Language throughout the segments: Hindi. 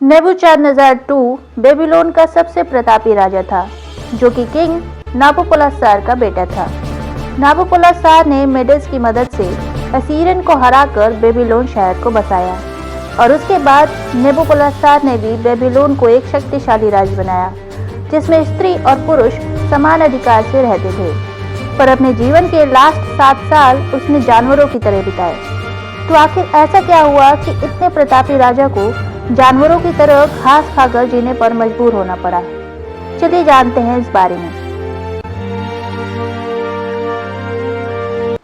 नेबूचादनेस्सार II बेबीलोन का सबसे प्रतापी राजा था, जो कि किंग नाबूपॉलससार का बेटा था। नाबूपॉलससार ने मेडेस की मदद से असीरियन को हराकर बेबीलोन शहर को बसाया और उसके बाद नेबूपॉलससार ने भी बेबीलोन को एक शक्तिशाली राज्य बनाया, जिसमें स्त्री और पुरुष समान अधिकार से रहते थे। पर अपने जीवन के लास्ट 7 साल उसने जानवरों की तरह बिताए। तो आखिर ऐसा क्या हुआ कि इतने प्रतापी राजा को जानवरों की तरह घास खाकर जीने पर मजबूर होना पड़ा? चलिए जानते हैं इस बारे में।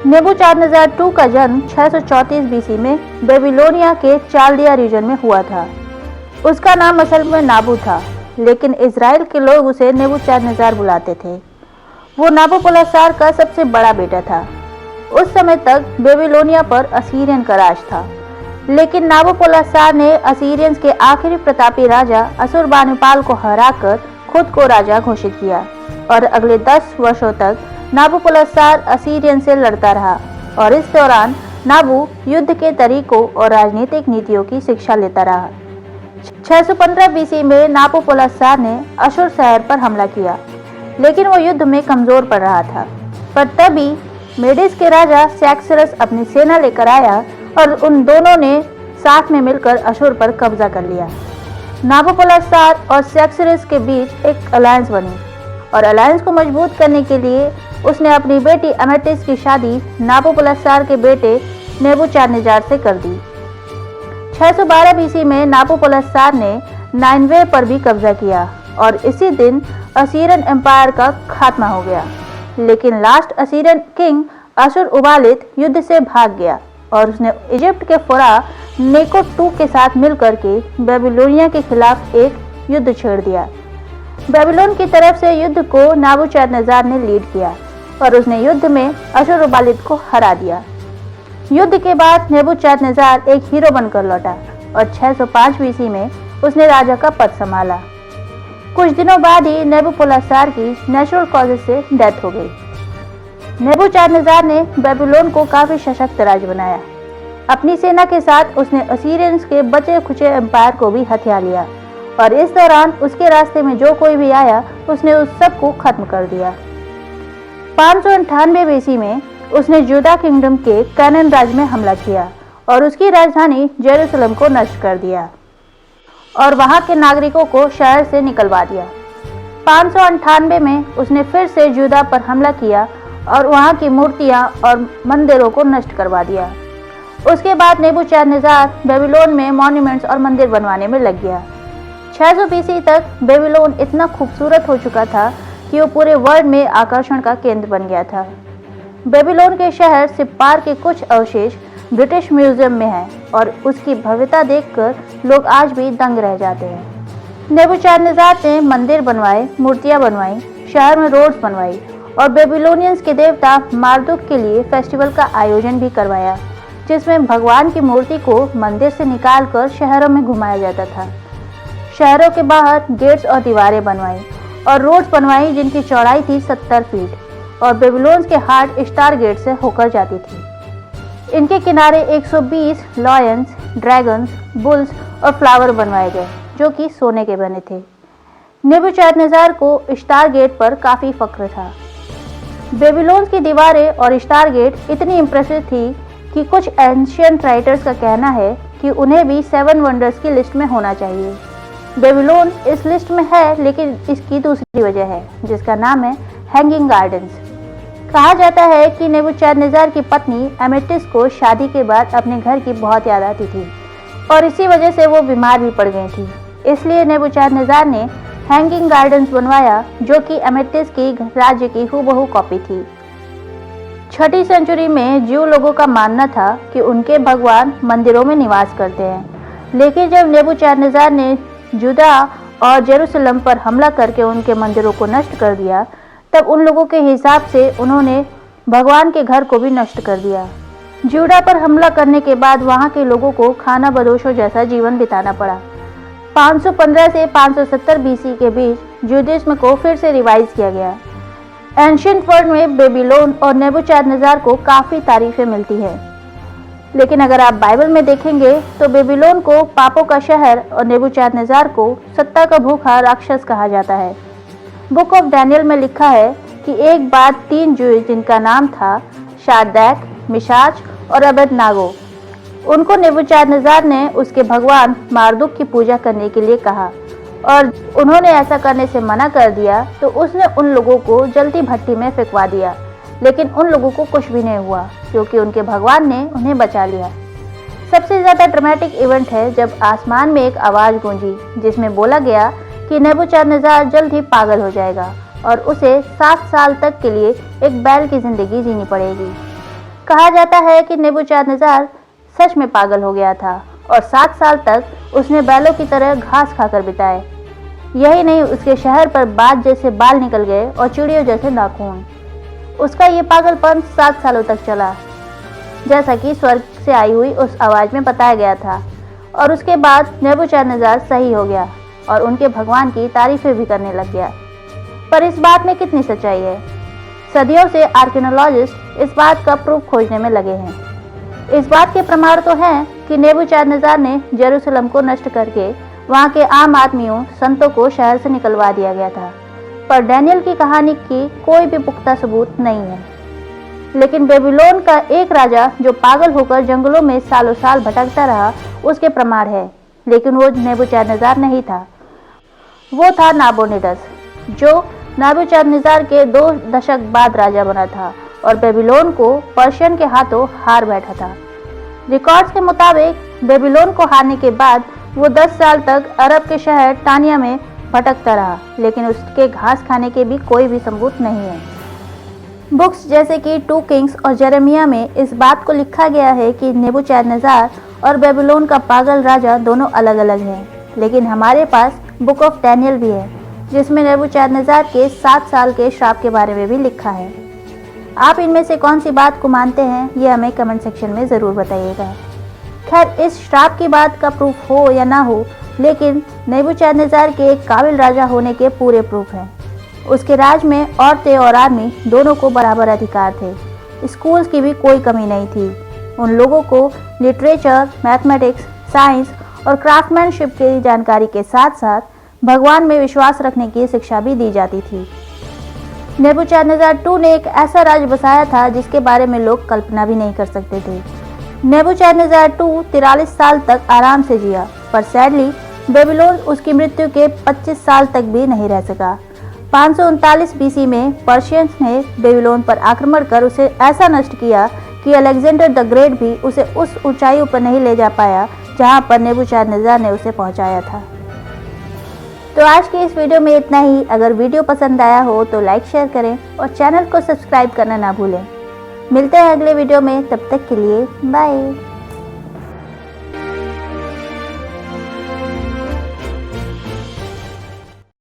नेबूचादनेस्सार II का जन्म 634 बीसी में बेबीलोनिया के चाल्दिया रीजन में हुआ था। उसका नाम असल में नाबू था, लेकिन इजराइल के लोग उसे नेबूचादनेस्सार बुलाते थे। वो नाबूपॉलससार का सबसे बड़ा बेटा था। उस समय तक बेबीलोनिया पर असीरियन का राज था, लेकिन नाबूपॉलससार ने असीरियंस के आखिरी प्रतापी राजा अशुरबानिपाल को हराकर खुद को राजा घोषित किया और अगले 10 वर्षों तक नाबूपॉलससार असीरियन से लड़ता रहा और इस दौरान नाबू युद्ध के तरीकों और राजनीतिक नीतियों की शिक्षा लेता रहा। 615 बीसी में नाबूपॉलससार ने अशुर शहर पर हमला किया, लेकिन वो युद्ध में कमजोर पड़ रहा था। पर तभी मेडिस के राजा सक्सेरस अपनी सेना लेकर आया और उन दोनों ने साथ में मिलकर अशुर पर कब्जा कर लिया। नाबूपॉलससार और सक्सेरस के बीच एक अलायंस बनी और अलायंस को मजबूत करने के लिए उसने अपनी बेटी अमेटिस की शादी नाबूपॉलससार के बेटे नेबूचादनेस्सार से कर दी। 612 बीसी में नाबूपॉलससार ने नाइनवे पर भी कब्जा किया और इसी दिन असीरियन एम्पायर का खात्मा हो गया। लेकिन लास्ट असीरियन किंग अशुर-उबालिद युद्ध से भाग गया और उसने इजिप्ट के फराह नेको II के साथ मिलकर के बेबीलोनिया के खिलाफ एक युद्ध छेड़ दिया। बेबीलोन की तरफ से युद्ध को नाबूचादनेस्सार ने लीड किया और उसने युद्ध में अशुर-उबालिद को हरा दिया। युद्ध के बाद नेबूचादनेस्सार एक हीरो बनकर लौटा और 605 बीसी में उसने राजा का पद संभाला। कुछ दिनों बाद ही नेबूपॉलससार की नेचुरल कॉजेज से डेथ हो गई। नेबूचादनेस्सार ने बेबीलोन को काफी सशक्त राज्य बनाया। अपनी सेना के साथ उसने असीरियंस के बचे खुचे एम्पायर को भी हथिया लिया और इस दौरान उसके रास्ते में जो कोई भी आया उसने उस सब को खत्म कर दिया। 598 बीसी में उसने यूदा किंगडम के कैनान राज्य में हमला किया और उसकी राजधानी जेरूसलम को नष्ट कर दिया और वहां के नागरिकों को शहर से निकलवा दिया। 598 में उसने फिर से यूदा पर हमला किया और वहां की मूर्तियां और मंदिरों को नष्ट करवा दिया। उसके बाद नेबूचादनेस्सार बेबीलोन में मॉन्यूमेंट्स और मंदिर बनवाने में लग गया। 600 बीसी तक बेबीलोन इतना खूबसूरत हो चुका था कि वो पूरे वर्ल्ड में आकर्षण का केंद्र बन गया था। बेबीलोन के शहर सिप्पार के कुछ अवशेष ब्रिटिश म्यूजियम में हैं और उसकी भव्यता देखकर लोग आज भी दंग रह जाते हैं। नेबूचादनेस्सार ने मंदिर बनवाए, मूर्तियां बनवाई, शहर में रोड्स बनवाई और बेबीलोनियंस के देवता मार्दुक के लिए फेस्टिवल का आयोजन भी करवाया, जिसमें भगवान की मूर्ति को मंदिर से निकालकर शहरों में घुमाया जाता था। शहरों के बाहर गेट्स और दीवारें बनवाई और रोड्स बनवाई जिनकी चौड़ाई थी 70 फीट और बेबीलोन के हार्ट स्टार गेट से होकर जाती थी। इनके किनारे 120 लॉयंस, ड्रैगन्स, बुल्स और फ्लावर बनवाए गए, जो कि सोने के बने थे। नेबूचादनेस्सार को स्टार गेट पर काफी फख्र था। बेबीलोन की दीवारें और स्टार गेट इतनी इम्प्रेसिव थी कि कुछ एंशिएंट राइटर्स का कहना है कि उन्हें भी 7 वंडर्स की लिस्ट में होना चाहिए। बेबीलोन इस लिस्ट में है, लेकिन इसकी दूसरी वजह है जिसका नाम है हैंगिंग गार्डन्स। कहा जाता है कि नेबूचादनेस्सार की पत्नी अमेटिस को शादी के बाद अपने घर की बहुत याद आती थी और इसी वजह से वो बीमार भी पड़ गई थी। इसलिए नेबूचादनेस्सार ने हैंगिंग गार्डन्स बनवाया, जो कि अमेटिस की राज्य की हूबहू कॉपी थी। 6ठी सेंचुरी में ज्यू लोगों का मानना था कि उनके भगवान मंदिरों में निवास करते हैं, लेकिन जब नेबूचादनेस्सार ने यूदा और जेरूसलम पर हमला करके उनके मंदिरों को नष्ट कर दिया, तब उन लोगों के हिसाब से उन्होंने भगवान के घर को भी नष्ट कर दिया। यूदा पर हमला करने के बाद वहां के लोगों को खाना बदोशों जैसा जीवन बिताना पड़ा। 515 से 570 बीसी के बीच जुडाइज्म को फिर से रिवाइज किया गया। एंशिएंट वर्ल्ड में बेबीलोन और नेबूचादनेस्सार को काफ़ी तारीफें मिलती है। लेकिन अगर आप बाइबल में देखेंगे तो बेबीलोन को पापों का शहर और नेबूचादनेस्जार को सत्ता का भूखा राक्षस कहा जाता है। बुक ऑफ डैनियल में लिखा है कि एक बार 3 जूए जिनका नाम था शाद्रैक, मिशाच और अबेदनागो, उनको नेबूचादनेस्जार ने उसके भगवान मार्दुक की पूजा करने के लिए कहा और उन्होंने ऐसा करने से मना कर दिया तो उसने उन लोगों को जलती भट्टी में फेंकवा दिया। लेकिन उन लोगों को कुछ भी नहीं हुआ क्योंकि उनके भगवान ने उन्हें बचा लिया। सबसे ज़्यादा ड्रामेटिक इवेंट है जब आसमान में एक आवाज़ गूंजी जिसमें बोला गया कि नेबूचादनेस्जार जल्द ही पागल हो जाएगा और उसे 7 साल तक के लिए एक बैल की ज़िंदगी जीनी पड़ेगी। कहा जाता है कि नेबूचादनेस्जार सच में पागल हो गया था और 7 साल तक उसने बैलों की तरह घास खाकर बिताए। यही नहीं, उसके शहर पर बाज जैसे बाल निकल गए और चिड़ियों जैसे नाखून। उसका ये पागलपन 7 सालों तक चला, जैसा कि स्वर्ग से आई हुई उस आवाज़ में बताया गया था। और उसके बाद नेबूचादनेस्जार सही हो गया और उनके भगवान की तारीफें भी करने लग गया। पर इस बात में कितनी सच्चाई है? सदियों से आर्कियोलॉजिस्ट इस बात का प्रूफ खोजने में लगे हैं। इस बात के प्रमाण तो हैं कि नेबूचादनेस्जार ने जेरूसलम को नष्ट करके वहाँ के आम आदमियों, संतों को शहर से निकलवा दिया गया था। पर डैनियल की कहानी की कोई भी पुख्ता सबूत नहीं है। लेकिन बेबीलोन का एक राजा जो पागल होकर जंगलों में सालों साल भटकता रहा, उसके प्रमाण है। लेकिन वो नेबूचादनेस्जार नहीं था, वो था नाबोनिडस, जो नेबूचादनेस्जार के 2 दशक बाद राजा बना था और बेबीलोन को पर्शियन के हाथों हार बैठा था। रिकॉर्ड्स के मुताबिक बेबीलोन को हारने के बाद वो 10 साल तक अरब के शहर टानिया में भटकता रहा, लेकिन उसके घास खाने के भी कोई भी सबूत नहीं है। बुक्स जैसे कि 2 किंग्स और जेरेमिया में इस बात को लिखा गया है कि नेबूचादनेस्जार और बेबीलोन का पागल राजा दोनों अलग अलग हैं। लेकिन हमारे पास बुक ऑफ डैनियल भी है जिसमें नेबूचादनेस्जार के 7 साल के श्राप के बारे में भी लिखा है। आप इनमें से कौन सी बात को मानते हैं, ये हमें कमेंट सेक्शन में ज़रूर बताइएगा। खैर, इस श्राप की बात का प्रूफ हो या ना हो, लेकिन नेबूचादनेस्जार के एक काबिल राजा होने के पूरे प्रूफ हैं। उसके राज में औरतें और आदमी दोनों को बराबर अधिकार थे। स्कूल्स की भी कोई कमी नहीं थी। उन लोगों को लिटरेचर, मैथमेटिक्स, साइंस और क्राफ्टमैनशिप की जानकारी के साथ साथ भगवान में विश्वास रखने की शिक्षा भी दी जाती थी। नेबूचादनेस्जार 2 ने एक ऐसा राज्य बसाया था जिसके बारे में लोग कल्पना भी नहीं कर सकते थे। नेबूचादनेस्जार 2 43 साल तक आराम से जिया, पर सैडली बेबीलोन उसकी मृत्यु के 25 साल तक भी नहीं रह सका। 539 बीसी में पर्शियंस ने बेबीलोन पर आक्रमण कर उसे ऐसा नष्ट किया कि अलेक्जेंडर द ग्रेट भी उसे उस ऊंचाइयों पर नहीं ले जा पाया जहां पर नेबूचादनेस्जार ने उसे पहुंचाया था। तो आज की इस वीडियो में इतना ही। अगर वीडियो पसंद आया हो तो लाइक, शेयर करें और चैनल को सब्सक्राइब करना ना भूलें। मिलते हैं अगले वीडियो में, तब तक के लिए बाय।